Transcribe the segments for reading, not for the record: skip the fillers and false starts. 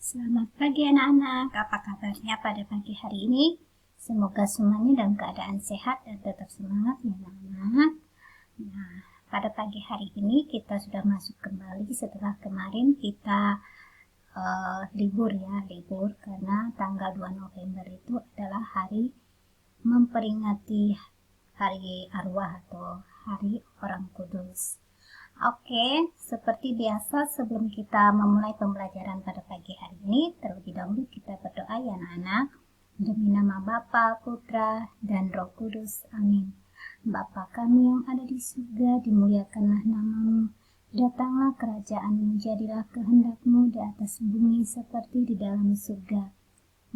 Selamat pagi anak-anak, apa kabarnya pada pagi hari ini? Semoga semuanya dalam keadaan sehat dan tetap semangat ya anak-anak. Nah, pada pagi hari ini kita sudah masuk kembali setelah kemarin kita libur karena tanggal 2 November itu adalah hari memperingati hari arwah atau hari orang kudus. Oke, seperti biasa sebelum kita memulai pembelajaran pada pagi hari ini, terlebih dahulu kita berdoa ya anak-anak. Demi nama Bapa, Putra, dan Roh Kudus. Amin. Bapa kami yang ada di surga, dimuliakanlah namamu. Datanglah kerajaan-mu, jadilah kehendak-mu di atas bumi seperti di dalam surga.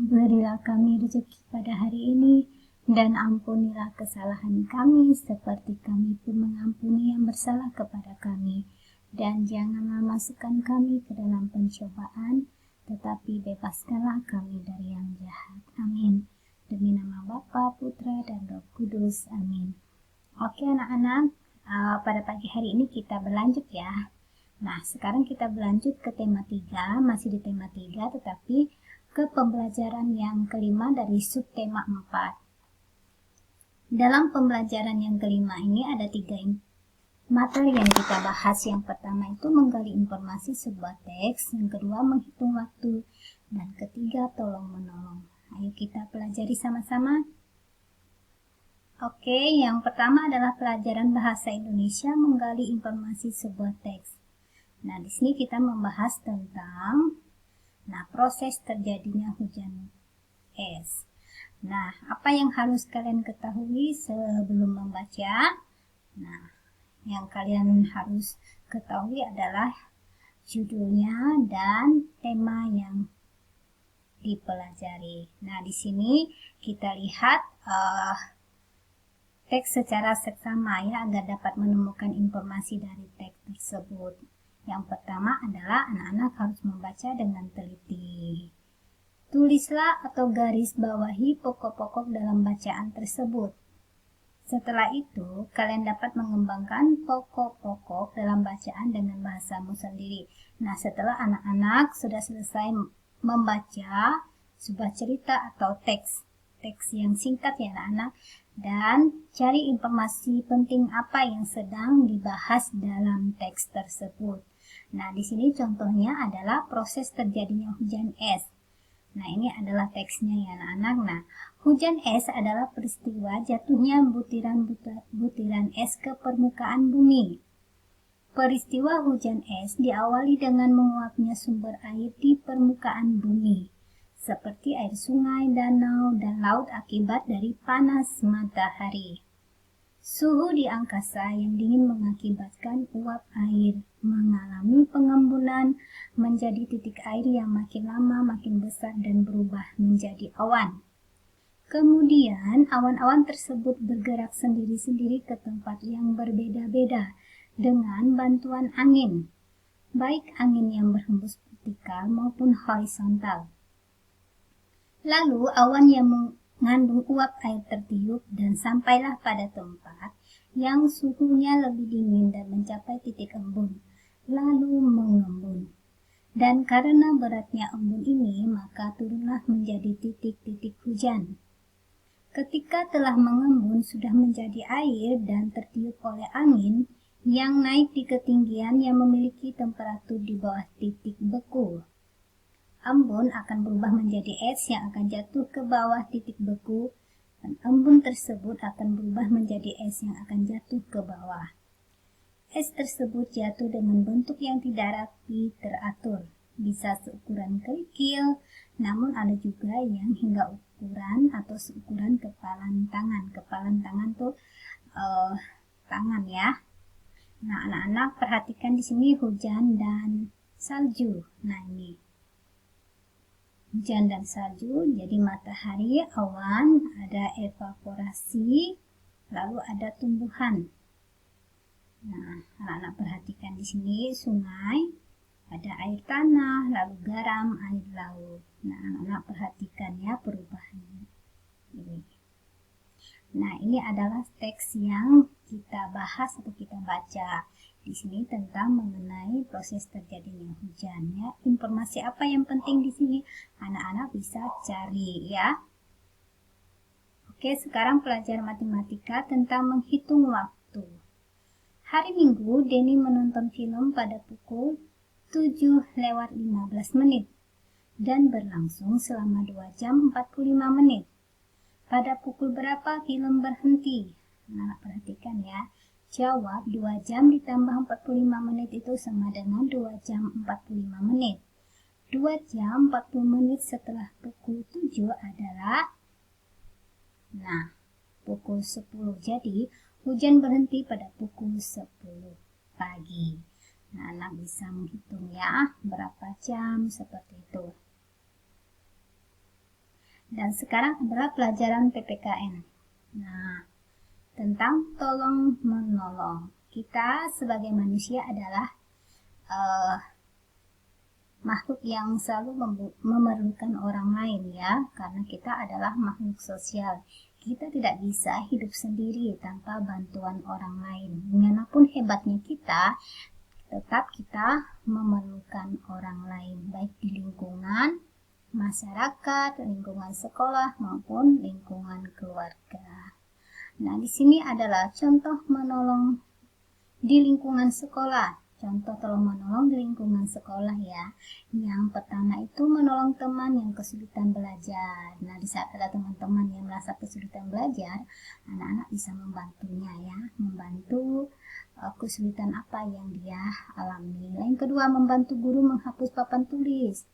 Berilah kami rezeki pada hari ini, dan ampunilah kesalahan kami seperti kami pun mengampuni yang bersalah kepada kami. Dan janganlah masukkan kami ke dalam pencobaan, tetapi bebaskanlah kami dari yang jahat. Amin. Demi nama Bapa, Putra, dan Roh Kudus. Amin. Oke anak-anak, pada pagi hari ini kita berlanjut ya. Nah, sekarang kita berlanjut ke tema 3, masih di tema 3, tetapi ke pembelajaran yang kelima dari subtema 4. Dalam pembelajaran yang kelima ini ada 3 materi yang kita bahas. Yang pertama itu menggali informasi sebuah teks, yang kedua menghitung waktu, dan ketiga tolong menolong. Ayo kita pelajari sama-sama. Oke, yang pertama adalah pelajaran bahasa Indonesia menggali informasi sebuah teks. Nah, di sini kita membahas tentang proses terjadinya hujan es. Nah, apa yang harus kalian ketahui sebelum membaca? Nah, yang kalian harus ketahui adalah judulnya dan tema yang dipelajari. Nah, di sini kita lihat teks secara seksama ya, agar dapat menemukan informasi dari teks tersebut. Yang pertama adalah anak-anak harus membaca dengan teliti. Tulislah atau garis bawahi pokok-pokok dalam bacaan tersebut. Setelah itu, kalian dapat mengembangkan pokok-pokok dalam bacaan dengan bahasamu sendiri. Nah, setelah anak-anak sudah selesai membaca sebuah cerita atau teks yang singkat ya anak-anak, dan cari informasi penting apa yang sedang dibahas dalam teks tersebut. Nah, di sini contohnya adalah proses terjadinya hujan es. Nah, ini adalah teksnya ya anak-anak. Nah, hujan es adalah peristiwa jatuhnya butiran es ke permukaan bumi. Peristiwa hujan es diawali dengan menguapnya sumber air di permukaan bumi, seperti air sungai, danau, dan laut akibat dari panas matahari. Suhu di angkasa yang dingin mengakibatkan uap air mengalami pengembunan menjadi titik air yang makin lama makin besar dan berubah menjadi awan. Kemudian awan-awan tersebut bergerak sendiri-sendiri ke tempat yang berbeda-beda dengan bantuan angin, baik angin yang berhembus vertikal maupun horizontal. Lalu awan yang mengandung uap air tertiup dan sampailah pada tempat yang suhunya lebih dingin dan mencapai titik embun, lalu mengembun. Dan karena beratnya embun ini, maka turunlah menjadi titik-titik hujan. Ketika telah mengembun sudah menjadi air dan tertiup oleh angin yang naik di ketinggian yang memiliki temperatur di bawah titik beku. Embun akan berubah menjadi es yang akan jatuh ke bawah titik beku, dan embun tersebut akan berubah menjadi es yang akan jatuh ke bawah. Es tersebut jatuh dengan bentuk yang tidak rapi teratur, bisa seukuran kerikil, namun ada juga yang hingga ukuran atau seukuran kepalan tangan. Kepalan tangan tuh tangan ya. Nah, anak-anak perhatikan di sini hujan dan salju. Nah, ini hujan dan salju, jadi matahari, awan, ada evaporasi, lalu ada tumbuhan. Nah, anak-anak perhatikan di sini sungai, ada air tanah, lalu garam, air laut. Nah, anak-anak perhatikan ya perubahannya. Nah, ini adalah teks yang kita bahas atau kita baca. Di sini tentang mengenai proses terjadinya hujan ya. Informasi apa yang penting di sini? Anak-anak bisa cari ya. Oke, sekarang pelajaran matematika tentang menghitung waktu. Hari Minggu, Denny menonton film pada pukul 7:15 dan berlangsung selama 2 jam 45 menit. Pada pukul berapa film berhenti? Nah, perhatikan ya. Jawab 2 jam ditambah 45 menit itu sama dengan 2 jam 45 menit. 2 jam 40 menit setelah pukul 7 adalah pukul 10. Jadi, hujan berhenti pada pukul 10 pagi. Nah, anak bisa menghitung ya, berapa jam seperti itu. Dan sekarang adalah pelajaran PPKN. Nah, tentang tolong menolong. Kita sebagai manusia adalah makhluk yang selalu memerlukan orang lain ya, karena kita adalah makhluk sosial. Kita tidak bisa hidup sendiri tanpa bantuan orang lain. Dimanapun hebatnya kita, tetap kita memerlukan orang lain, baik di lingkungan masyarakat, lingkungan sekolah maupun lingkungan keluarga. Nah, di sini adalah contoh menolong di lingkungan sekolah. Contoh tolong menolong di lingkungan sekolah ya. Yang pertama itu menolong teman yang kesulitan belajar. Nah, di saat ada teman-teman yang merasa kesulitan belajar, anak-anak bisa membantunya ya. Membantu kesulitan apa yang dia alami. Yang kedua, membantu guru menghapus papan tulis.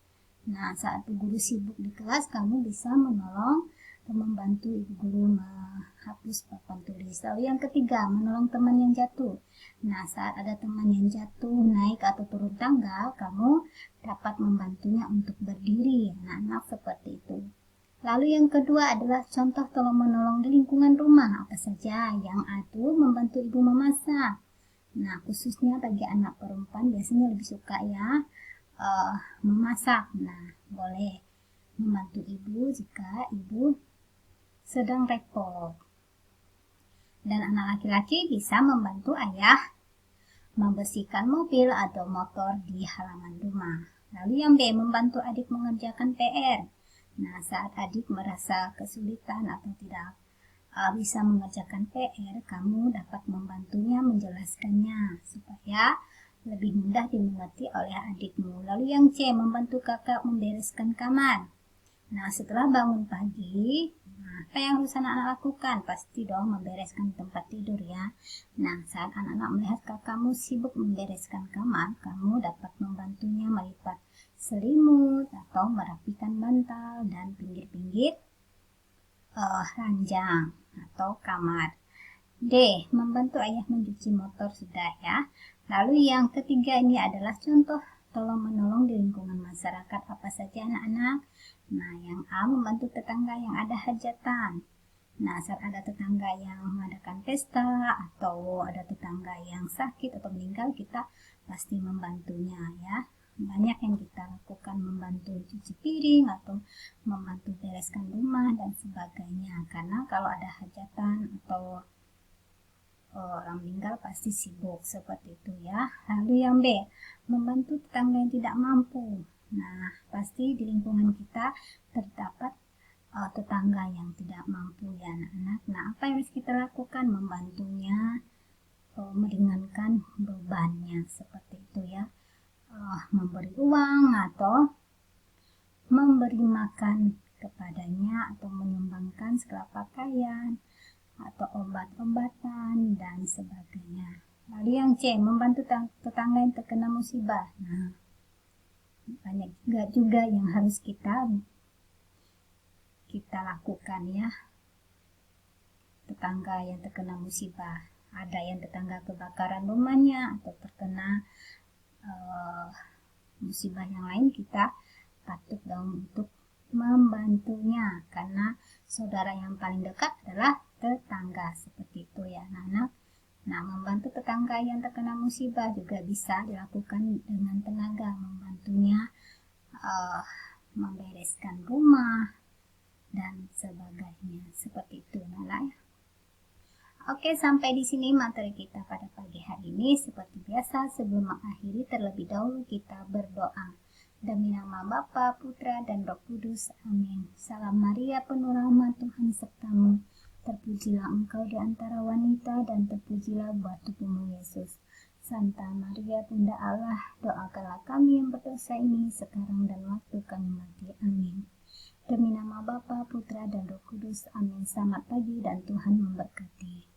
Nah, saat guru sibuk di kelas, kamu bisa menolong atau membantu ibu guru menghapus papan tulis. Lalu yang ketiga, menolong teman yang jatuh. Nah, saat ada teman yang jatuh, naik atau turun tangga, kamu dapat membantunya untuk berdiri. Nah, seperti itu. Lalu yang kedua adalah contoh tolong menolong di lingkungan rumah. Apa saja? Yang satu, membantu ibu memasak. Nah, khususnya bagi anak perempuan biasanya lebih suka ya memasak. Nah, boleh membantu ibu jika ibu sedang repot. Dan anak laki-laki bisa membantu ayah membersihkan mobil atau motor di halaman rumah. Lalu yang B, membantu adik mengerjakan PR. Nah, saat adik merasa kesulitan atau tidak bisa mengerjakan PR, kamu dapat membantunya menjelaskannya supaya lebih mudah dimengerti oleh adikmu. Lalu yang C, membantu kakak membereskan kamar. Nah, setelah bangun pagi, apa yang harus anak-anak lakukan? Pasti dong membereskan tempat tidur ya. Nah, saat anak-anak melihat kakakmu sibuk membereskan kamar, kamu dapat membantunya melipat selimut atau merapikan bantal dan pinggir-pinggir ranjang atau kamar. D, membantu ayah mencuci motor sudah ya. Lalu yang ketiga ini adalah contoh tolong menolong di lingkungan masyarakat. Apa saja anak-anak? Nah, yang A, membantu tetangga yang ada hajatan. Nah, saat ada tetangga yang mengadakan pesta atau ada tetangga yang sakit atau meninggal, kita pasti membantunya ya. Banyak yang kita lakukan, membantu cuci piring atau membantu bereskan rumah dan sebagainya. Karena kalau ada hajatan atau orang meninggal pasti sibuk seperti itu ya. Lalu yang B, membantu tetangga yang tidak mampu. Nah, pasti di lingkungan kita terdapat tetangga yang tidak mampu ya anak-anak. Nah, apa yang harus kita lakukan? Membantunya meringankan bebannya seperti itu ya. Memberi uang atau memberi makan kepadanya atau menyumbangkan sekelak pakaian atau obat-obatan dan sebagainya. Lalu yang C, membantu tetangga yang terkena musibah. Nah, banyak juga yang harus kita lakukan ya. Tetangga yang terkena musibah, ada yang tetangga kebakaran rumahnya atau terkena musibah yang lain, kita patut dong untuk membantunya karena saudara yang paling dekat adalah tetangga seperti itu ya anak-anak. Nah, membantu tetangga yang terkena musibah juga bisa dilakukan dengan tenaga, membantunya membereskan rumah dan sebagainya seperti itu anak-anak. Oke, sampai di sini materi kita pada pagi hari ini. Seperti biasa, sebelum mengakhiri terlebih dahulu kita berdoa. Demi nama Bapa, Putra, dan Roh Kudus. Amin. Salam Maria, penuh rahmat, Tuhan sertamu. Terpujilah engkau di antara wanita, dan terpujilah buah tubuhmu, Yesus. Santa Maria, Bunda Allah, doakanlah kami yang berdosa ini, sekarang dan waktu kami mati. Amin. Demi nama Bapa, Putra, dan Roh Kudus. Amin. Selamat pagi dan Tuhan memberkati.